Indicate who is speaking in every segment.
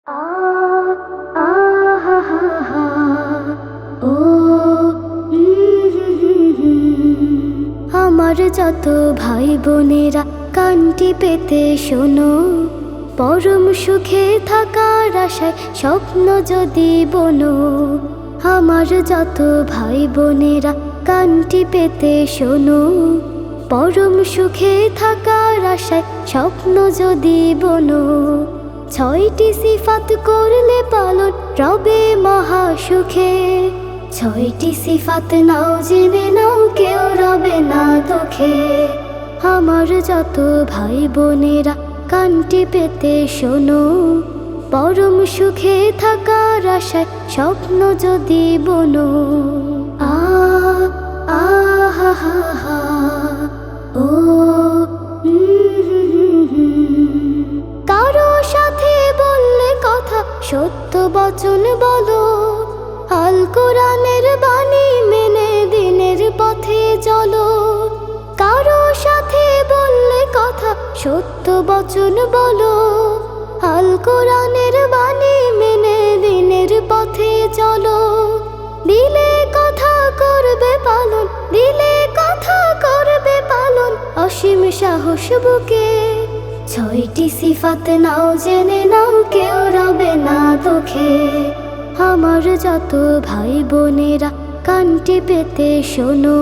Speaker 1: আ আহা ও আমার যত ভাই বোনেরা কানটি পেতে শোনো, পরম সুখে থাকার আশায় স্বপ্ন যদি বনো। আমার যত ভাই বোনেরা কানটি পেতে শোনো, পরম সুখে থাকার আশায় স্বপ্ন যদি বনো। ছয়টি সিফাত করলে পালন রবে মহা সুখে, ছয়টি সিফাত নাও জেনে নাও কেউ রবে না দুঃখে। আমার যত ভাই বোনেরা কানটি পেতে শোনো, পরম সুখে থাকার আশায় স্বপ্ন যদি বনো। আহা ও কারো সাথে বললে কথা সত্য বচন বলো, আল কোরআনের বাণী মেনে দিনের পথে চলো। কারো সাথে বললে কথা সত্য বচন বলো, আল কোরআনের বাণী মেনে দিনের পথে চলো। দিলে কথা করবে পালন, দিলে কথা করবে পালন অসীম সাহস বুকে। ছয়টি সিফাত নাও জেনে নাও কেউ রবে না দুঃখে। আমার যত ভাই বোনেরা কানটি পেতে শোনো,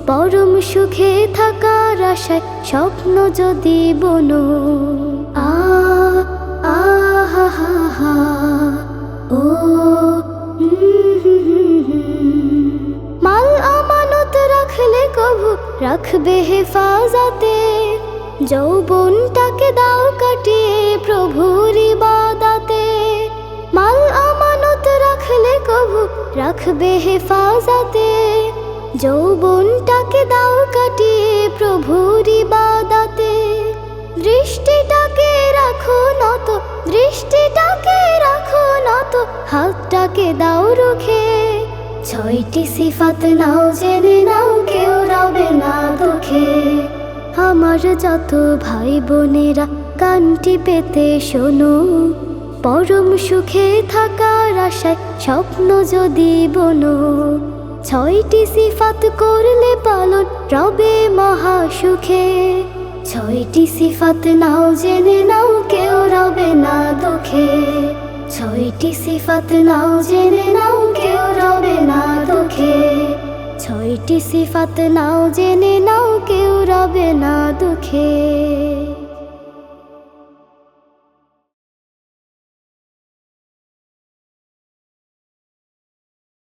Speaker 1: পরম সুখে থাকার আশায় স্বপ্ন যদি বনো। আহা ও মাল আমানত রাখলে কভু রাখবে হেফাজতে, যৌবনটাকে দাও কাটিয়ে প্রভুর ইবাদতে। মাল আমানত রাখলে কভু রাখবে হেফাজতে, যৌবনটাকে দাও কাটিয়ে প্রভুর ইবাদতে। দৃষ্টিটাকে রাখো নত, দৃষ্টিটাকে রাখো নত, হাতটাকে দাও রুখে। ছয়টি সিফাত নাও জেনে নাও কেউ রবে না দুঃখে। আমার যত ভাই বোনেরা কানটি পেতে শোনো, পরম সুখে থাকার আশায় স্বপ্ন যদি বনো। ছয়টি সিফাত করলে পালন রবে মহা সুখে, ছয়টি সিফাত নাও জেনে নাও কেউ রবে না দুঃখে। ছয়টি সিফাত নাও জেনে নাও কেউ রবে না দুঃখে। ছয়টি সিফাত নাও জেনে নাও কেউ রবে না দুঃখে।